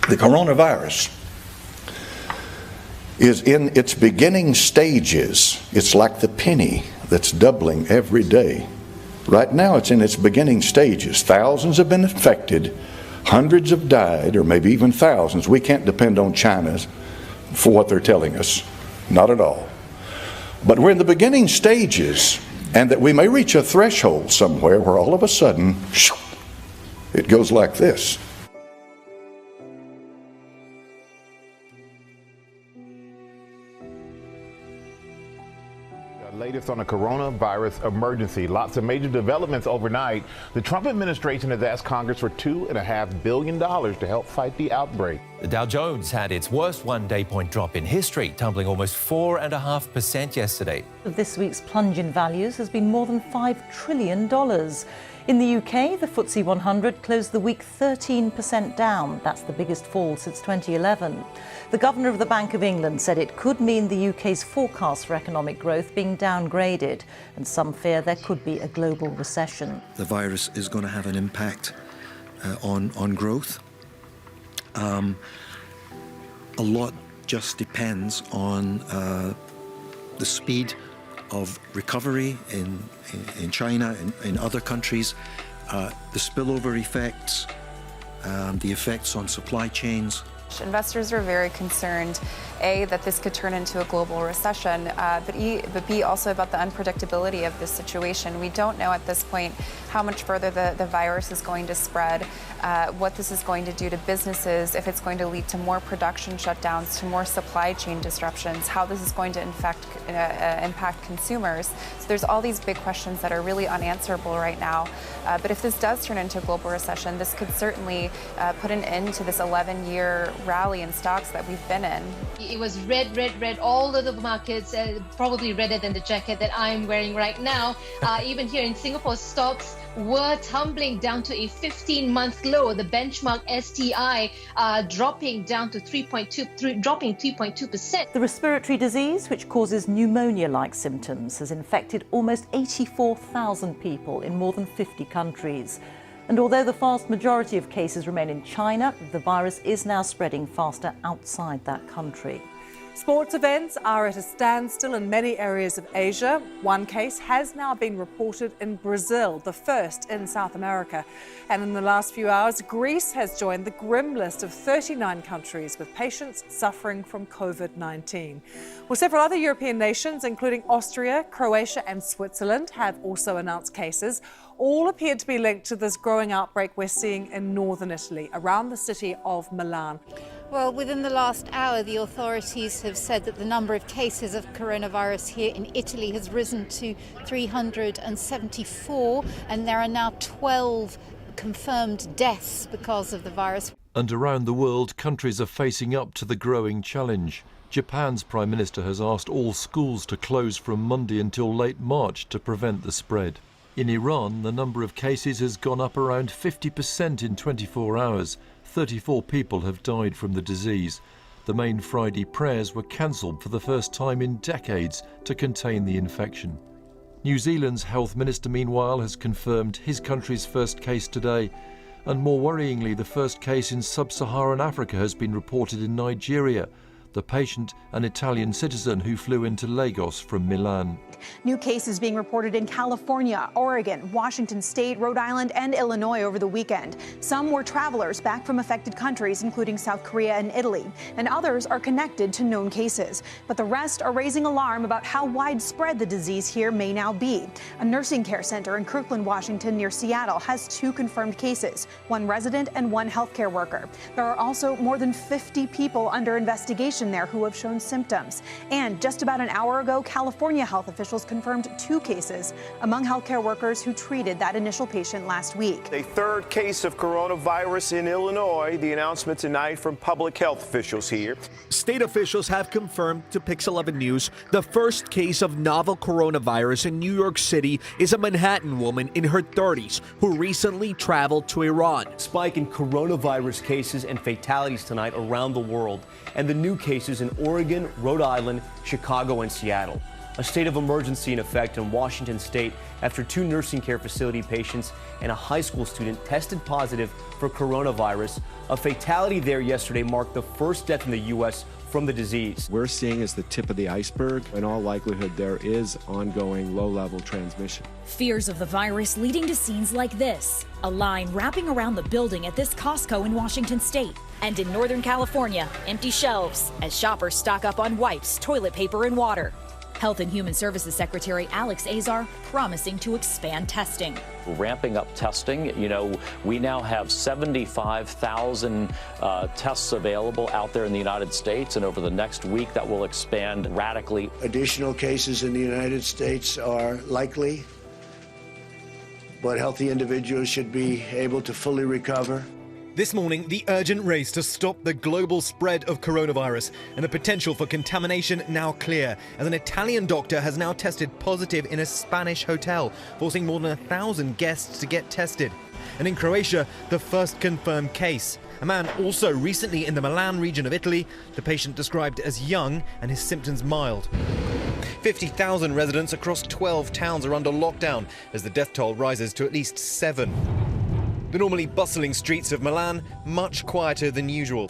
The coronavirus is in its beginning stages. It's like the penny that's doubling every day. Right now it's in its beginning stages. Thousands have been infected, hundreds have died, or maybe even thousands. We can't depend on China for what they're telling us, not at all. But we're in the beginning stages, and that we may reach a threshold somewhere where all of a sudden, it goes like this. Latest on a coronavirus emergency. Lots of major developments overnight. The Trump administration has asked Congress for $2.5 billion to help fight the outbreak. The Dow Jones had its worst one-day point drop in history, tumbling almost 4.5% yesterday. This week's plunge in values has been more than $5 trillion. In the UK, the FTSE 100 closed the week 13% down. That's the biggest fall since 2011. The Governor of the Bank of England said it could mean the UK's forecast for economic growth being downgraded, and some fear there could be a global recession. The virus is going to have an impact on growth. A lot just depends on the speed of recovery in China and in other countries, the spillover effects, the effects on supply chains. Investors are very concerned, A, that this could turn into a global recession, but B, also about the unpredictability of this situation. We don't know at this point how much further the virus is going to spread, what this is going to do to businesses, if it's going to lead to more production shutdowns, to more supply chain disruptions, how this is going to impact consumers. So there's all these big questions that are really unanswerable right now. But if this does turn into a global recession, this could certainly put an end to this 11-year rally in stocks that we've been in. It was red, red, red all over the markets, probably redder than the jacket that I'm wearing right now. Even here in Singapore, stocks were tumbling down to a 15-month low. The benchmark STI dropping down to 3.2%. The respiratory disease, which causes pneumonia-like symptoms, has infected almost 84,000 people in more than 50 countries. And although the vast majority of cases remain in China, the virus is now spreading faster outside that country. Sports events are at a standstill in many areas of Asia. One case has now been reported in Brazil, the first in South America. And in the last few hours, Greece has joined the grim list of 39 countries with patients suffering from COVID-19. Well, several other European nations, including Austria, Croatia and Switzerland, have also announced cases. All appear to be linked to this growing outbreak we're seeing in northern Italy, around the city of Milan. Well, within the last hour, the authorities have said that the number of cases of coronavirus here in Italy has risen to 374, and there are now 12 confirmed deaths because of the virus. And around the world, countries are facing up to the growing challenge. Japan's Prime Minister has asked all schools to close from Monday until late March to prevent the spread. In Iran, the number of cases has gone up around 50% in 24 hours. 34 people have died from the disease. The main Friday prayers were cancelled for the first time in decades to contain the infection. New Zealand's health minister, meanwhile, has confirmed his country's first case today. And more worryingly, the first case in sub-Saharan Africa has been reported in Nigeria. The patient, an Italian citizen who flew into Lagos from Milan. New cases being reported in California, Oregon, Washington State, Rhode Island, and Illinois over the weekend. Some were travelers back from affected countries, including South Korea and Italy, and others are connected to known cases. But the rest are raising alarm about how widespread the disease here may now be. A nursing care center in Kirkland, Washington, near Seattle, has 2 confirmed cases, 1 resident and 1 healthcare worker. There are also more than 50 people under investigation there who have shown symptoms. And just about an hour ago, California health officials confirmed 2 cases among healthcare workers who treated that initial patient last week. A 3rd case of coronavirus in Illinois. The announcement tonight from public health officials here. State officials have confirmed to Pix 11 News the first case of novel coronavirus in New York City is a Manhattan woman in her 30s who recently traveled to Iran. Spike in coronavirus cases and fatalities tonight around the world, and the new cases in Oregon, Rhode Island, Chicago, and Seattle. a state of emergency in effect in Washington state after 2 nursing care facility patients and a high school student tested positive for coronavirus. A fatality there yesterday marked the first death in the U.S. from the disease. We're seeing as the tip of the iceberg. In all likelihood, there is ongoing low-level transmission. Fears of the virus leading to scenes like this. A line wrapping around the building at this Costco in Washington state. And in Northern California, empty shelves as shoppers stock up on wipes, toilet paper, and water. Health and Human Services Secretary Alex Azar promising to expand testing. Ramping up testing. You know, we now have 75,000 tests available out there in the United States, and over the next week that will expand radically. Additional cases in the United States are likely, but healthy individuals should be able to fully recover. This morning, the urgent race to stop the global spread of coronavirus and the potential for contamination now clear, as an Italian doctor has now tested positive in a Spanish hotel, forcing more than 1,000 guests to get tested. And in Croatia, the first confirmed case. A man also recently in the Milan region of Italy, the patient described as young and his symptoms mild. 50,000 residents across 12 towns are under lockdown as the death toll rises to at least 7. The normally bustling streets of Milan, much quieter than usual.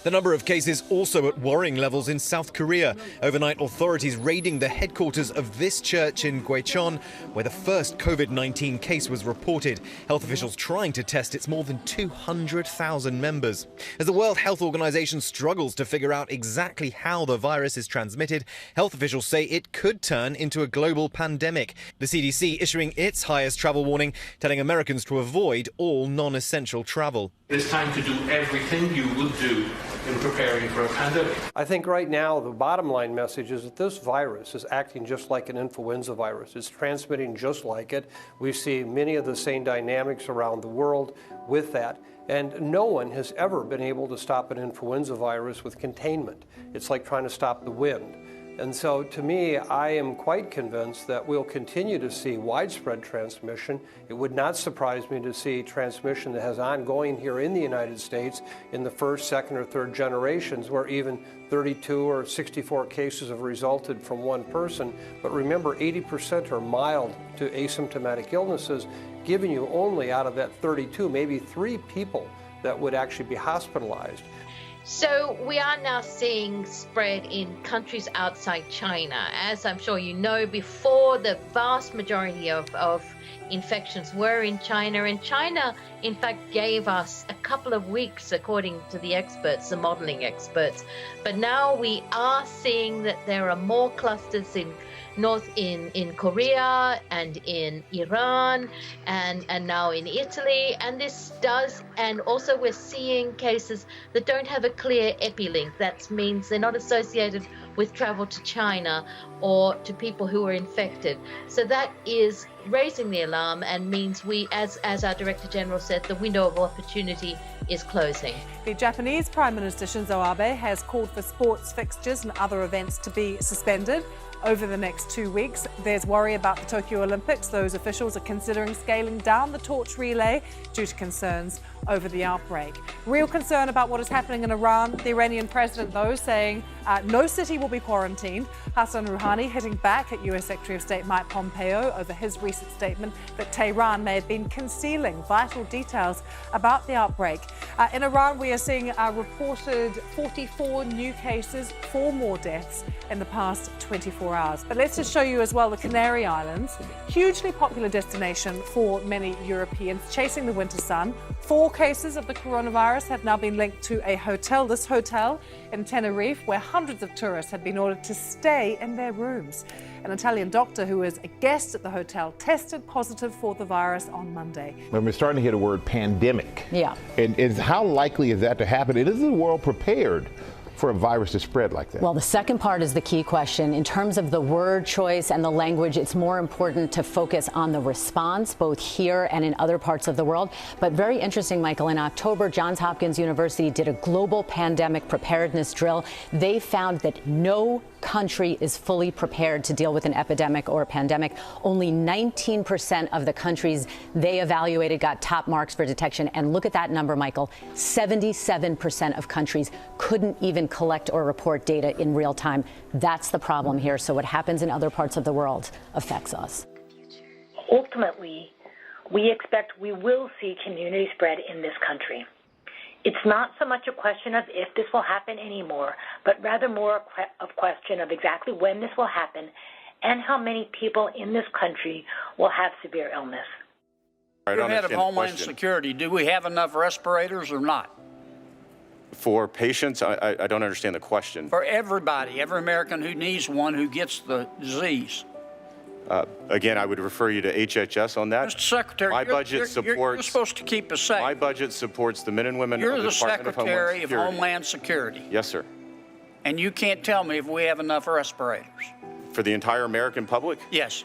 The number of cases also at worrying levels in South Korea. Overnight, authorities raiding the headquarters of this church in Gwacheon, where the first COVID-19 case was reported. Health officials trying to test its more than 200,000 members. As the World Health Organization struggles to figure out exactly how the virus is transmitted, health officials say it could turn into a global pandemic. The CDC issuing its highest travel warning, telling Americans to avoid all non-essential travel. It's time to do everything you would do in preparing for a pandemic. I think right now the bottom line message is that this virus is acting just like an influenza virus. It's transmitting just like it. We see many of the same dynamics around the world with that. And no one has ever been able to stop an influenza virus with containment. It's like trying to stop the wind. And so, to me, I am quite convinced that we'll continue to see widespread transmission. It would not surprise me to see transmission that has ongoing here in the United States in the first, second, or third generations, where even 32 or 64 cases have resulted from one person. But remember, 80% are mild to asymptomatic illnesses, giving you only out of that 32, maybe 3 people that would actually be hospitalized. So we are now seeing spread in countries outside China. As I'm sure you know, before the vast majority of infections were in China, and China in fact gave us a couple of weeks, according to the experts, the modeling experts. But now we are seeing that there are more clusters in Korea and in Iran and now in Italy, and and also we're seeing cases that don't have a clear epilink. That means they're not associated with travel to China or to people who are infected. So that is raising the alarm and means we, as our Director General said, the window of opportunity is closing. The Japanese Prime Minister Shinzo Abe has called for sports fixtures and other events to be suspended over the next 2 weeks. There's worry about the Tokyo Olympics. Those officials are considering scaling down the torch relay due to concerns over the outbreak. Real concern about what is happening in Iran. The Iranian president, though, saying no city will be quarantined. Hassan Rouhani hitting back at US Secretary of State Mike Pompeo over his recent statement that Tehran may have been concealing vital details about the outbreak. In Iran, we are seeing reported 44 new cases, 4 more deaths in the past 24 hours. But let's just show you as well the Canary Islands, hugely popular destination for many Europeans, chasing the winter sun. 4 cases of the coronavirus have now been linked to a hotel, this hotel in Tenerife, where hundreds of tourists had been ordered to stay in their rooms. An Italian doctor who was a guest at the hotel tested positive for the virus on Monday. When we're starting to hear the word pandemic. Yeah. And how likely is that to happen? And is the world prepared for a virus to spread like that? Well, the second part is the key question. In terms of the word choice and the language, it's more important to focus on the response, both here and in other parts of the world. But very interesting, Michael, in October, Johns Hopkins University did a global pandemic preparedness drill. They found that no country is fully prepared to deal with an epidemic or a pandemic. Only 19% of the countries they evaluated got top marks for detection. And look at that number, Michael. 77% of countries couldn't even collect or report data in real time. That's the problem here. So what happens in other parts of the world affects us. Ultimately, we expect we will see community spread in this country. It's not so much a question of if this will happen anymore, but rather more a question of exactly when this will happen and how many people in this country will have severe illness. You're head of Homeland Security. Do we have enough respirators or not? For patients, I don't understand the question. For everybody, every American who needs one, who gets the disease. Again, I would refer you to HHS on that. Mr. Secretary, my budget supports. You're supposed to keep us safe. My budget supports the men and women You're of the Department of Homeland Secretary Security. of Homeland Security. Yes, sir. And you can't tell me if we have enough respirators. For the entire American public? Yes.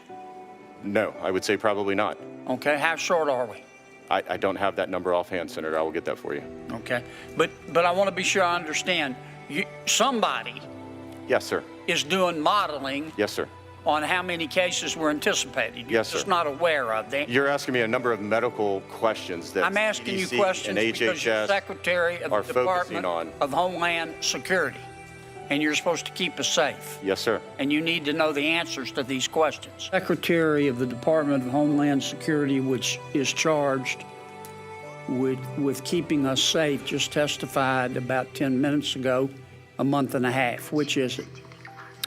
No, I would say probably not. Okay, how short are we? I don't have that number offhand, Senator. I will get that for you. Okay, but I want to be sure I understand. Somebody Yes, sir. is doing modeling Yes, sir. on how many cases we're anticipating. You're Yes, sir. just not aware of them. You're asking me a number of medical questions that I'm asking you CDC questions and because you're HHS Secretary of are the focusing Department on. of Homeland Security, and you're supposed to keep us safe. Yes, sir. And you need to know the answers to these questions. Secretary of the Department of Homeland Security, which is charged with keeping us safe, just testified about 10 minutes ago, a month and a half. Which is it?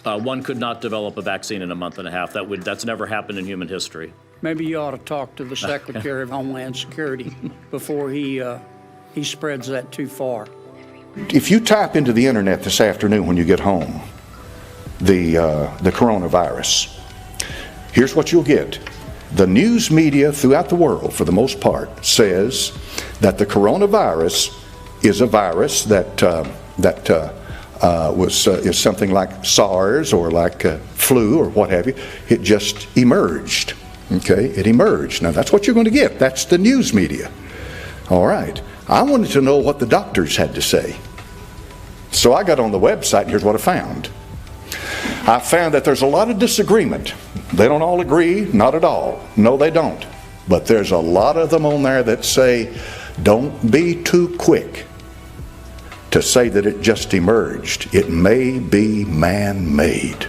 One could not develop a vaccine in a month and a half. That's never happened in human history. Maybe you ought to talk to the Secretary of Homeland Security before he spreads that too far. If you type into the internet this afternoon when you get home, the coronavirus, here's what you'll get. The news media throughout the world, for the most part, says that the coronavirus is a virus that is something like SARS or like flu or what have you. It just emerged. Okay, it emerged. Now that's what you're going to get. That's the news media. All right. I wanted to know what the doctors had to say. So I got on the website and here's what I found. I found that there's a lot of disagreement. They don't all agree, not at all. No, they don't. But there's a lot of them on there that say, don't be too quick to say that it just emerged. It may be man-made.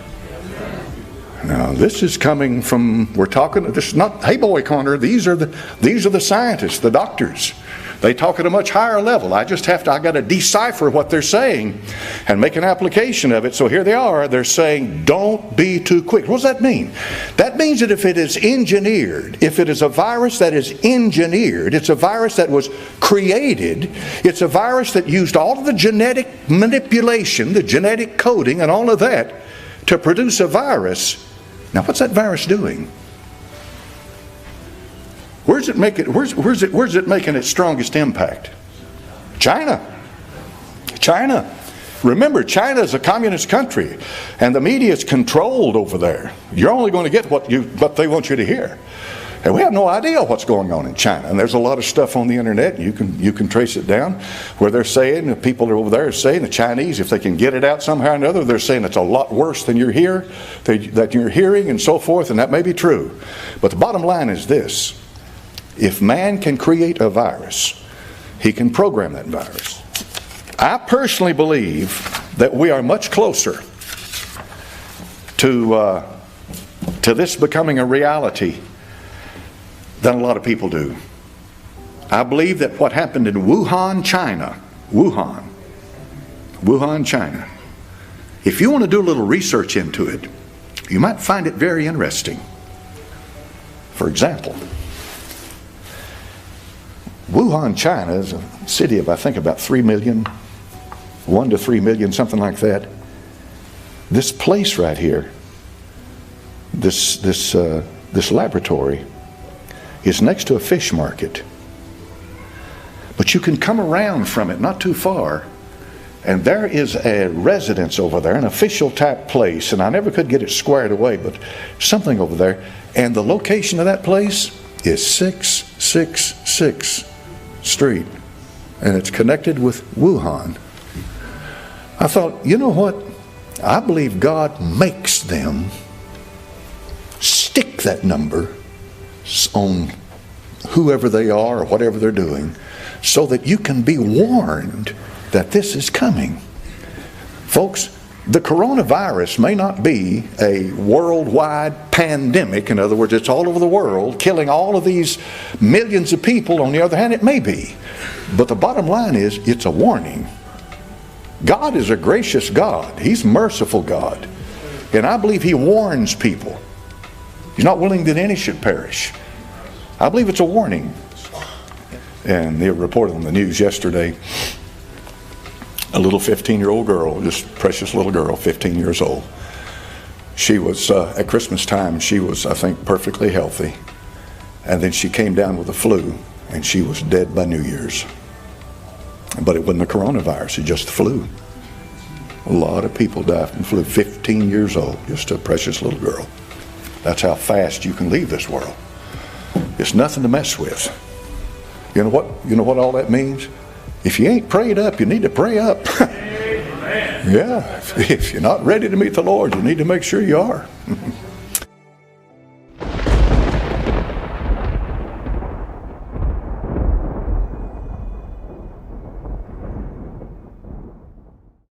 Now, this is coming from, this is not, hey boy corner, these are the scientists, the doctors. They talk at a much higher level. I got to decipher what they're saying and make an application of it. So here they are. They're saying, don't be too quick. What does that mean? That means that if it is engineered, if it is a virus that is engineered, it's a virus that was created, it's a virus that used all of the genetic manipulation, the genetic coding and all of that to produce a virus. Now what's that virus doing? Where's it making its strongest impact? China. Remember, China is a communist country, and the media is controlled over there. You're only going to get what they want you to hear. And we have no idea what's going on in China. And there's a lot of stuff on the internet, and you can trace it down, where they're saying, the people are over there are saying, the Chinese, if they can get it out somehow or another, they're saying it's a lot worse than you're hearing and so forth, and that may be true. But the bottom line is this. If man can create a virus, he can program that virus. I personally believe that we are much closer to this becoming a reality than a lot of people do. I believe that what happened in Wuhan, China, if you want to do a little research into it, you might find it very interesting. For example, Wuhan, China is a city of, I think, about 3 million, 1 to 3 million, something like that. This place right here, this laboratory, is next to a fish market. But you can come around from it not too far, and there is a residence over there, an official type place, and I never could get it squared away, but something over there. And the location of that place is 666 Street, and it's connected with Wuhan. I thought, you know what? I believe God makes them stick that number on whoever they are or whatever they're doing, so that you can be warned that this is coming. Folks, the coronavirus may not be a worldwide pandemic. In other words, it's all over the world, killing all of these millions of people. On the other hand, it may be. But the bottom line is, it's a warning. God is a gracious God. He's a merciful God. And I believe He warns people. He's not willing that any should perish. I believe it's a warning. And they reported on the news yesterday, a little 15-year-old girl, just precious little girl, 15 years old. She was, at Christmas time, she was, I think, perfectly healthy. And then she came down with the flu, and she was dead by New Year's. But it wasn't the coronavirus, it just the flu. A lot of people die from flu. 15 years old, just a precious little girl. That's how fast you can leave this world. It's nothing to mess with. You know what all that means? If you ain't prayed up, you need to pray up. Yeah, if you're not ready to meet the Lord, you need to make sure you are.